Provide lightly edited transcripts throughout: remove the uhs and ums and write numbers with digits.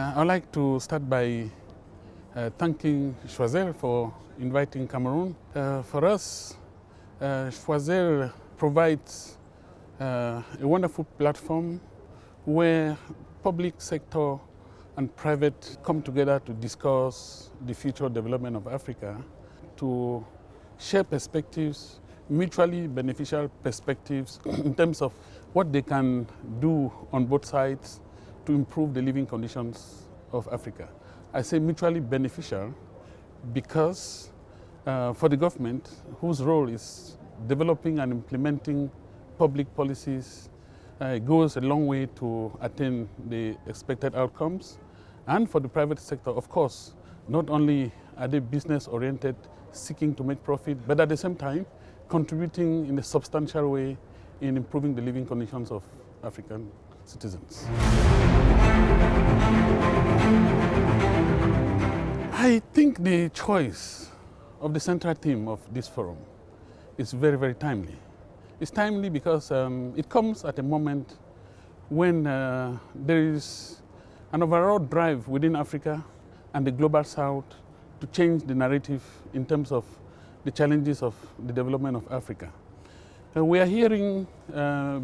I'd like to start by thanking Choiseul for inviting Cameroon. For us, Choiseul provides a wonderful platform where public sector and private come together to discuss the future development of Africa, to share perspectives, mutually beneficial perspectives in terms of what they can do on both sides to improve the living conditions of Africa. I say mutually beneficial because for the government, whose role is developing and implementing public policies, it goes a long way to attain the expected outcomes. And for the private sector, of course, not only are they business-oriented, seeking to make profit, but at the same time, contributing in a substantial way in improving the living conditions of African citizens. I think the choice of the central theme of this forum is very, very timely. It's timely because it comes at a moment when there is an overall drive within Africa and the global south to change the narrative in terms of the challenges of the development of Africa. We are hearing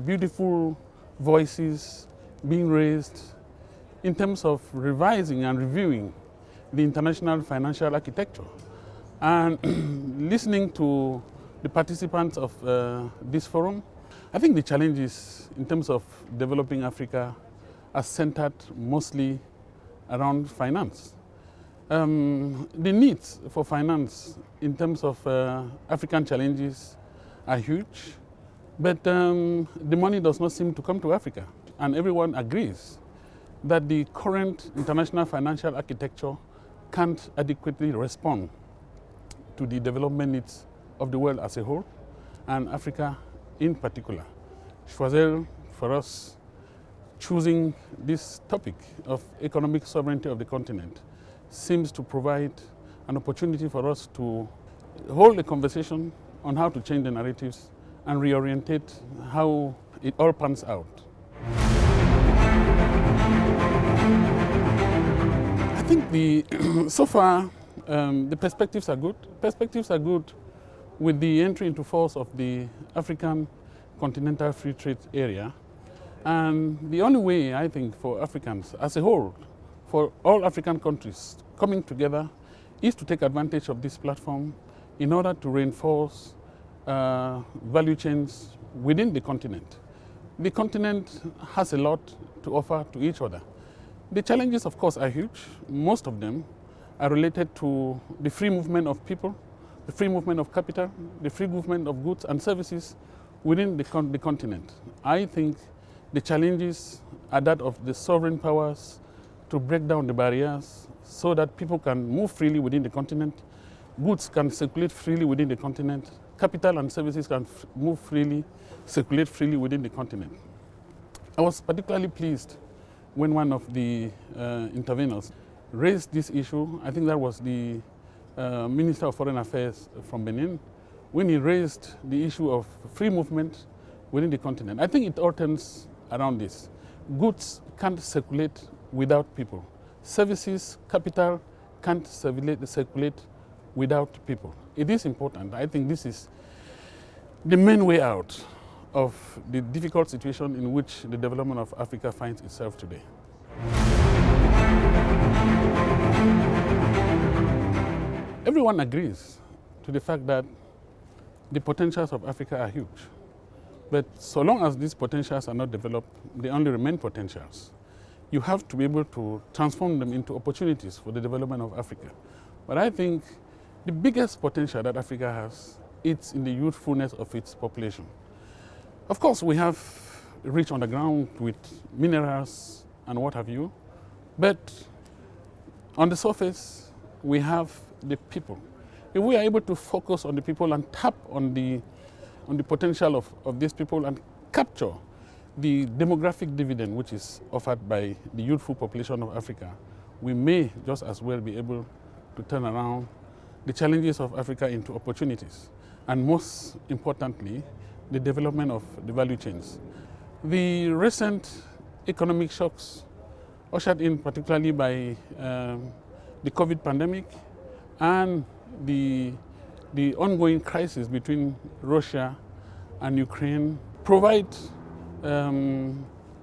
beautiful voices being raised in terms of revising and reviewing the international financial architecture. And listening to the participants of this forum, I think the challenges in terms of developing Africa are centered mostly around finance. The needs for finance in terms of African challenges are huge, but the money does not seem to come to Africa. And everyone agrees that the current international financial architecture can't adequately respond to the development needs of the world as a whole, and Africa in particular. Choiseul, for us, choosing this topic of economic sovereignty of the continent seems to provide an opportunity for us to hold a conversation on how to change the narratives and reorientate how it all pans out. I think so far the perspectives are good. Perspectives are good with the entry into force of the African Continental Free Trade Area. And the only way, I think, for Africans as a whole, for all African countries coming together, is to take advantage of this platform in order to reinforce value chains within the continent. The continent has a lot to offer to each other. The challenges, of course, are huge. Most of them are related to the free movement of people, the free movement of capital, the free movement of goods and services within the continent. I think the challenges are that of the sovereign powers to break down the barriers so that people can move freely within the continent, goods can circulate freely within the continent, capital and services can move freely, circulate freely within the continent. I was particularly pleased when one of the interveners raised this issue. I think that was the Minister of Foreign Affairs from Benin, when he raised the issue of free movement within the continent. I think it all turns around this. Goods can't circulate without people. Services, capital can't circulate without people. It is important. I think this is the main way out of the difficult situation in which the development of Africa finds itself today. Everyone agrees to the fact that the potentials of Africa are huge. But so long as these potentials are not developed, they only remain potentials. You have to be able to transform them into opportunities for the development of Africa. But I think the biggest potential that Africa has is in the youthfulness of its population. Of course, we have rich underground with minerals and what have you, but on the surface, we have the people. If we are able to focus on the people and tap on the potential of these people and capture the demographic dividend which is offered by the youthful population of Africa, we may just as well be able to turn around the challenges of Africa into opportunities. And most importantly, the development of the value chains. The recent economic shocks ushered in particularly by the COVID pandemic and the ongoing crisis between Russia and Ukraine, provide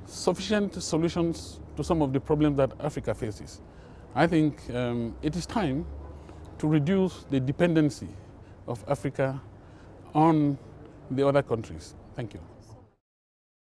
sufficient solutions to some of the problems that Africa faces. I think it is time to reduce the dependency of Africa on the other countries. Thank you.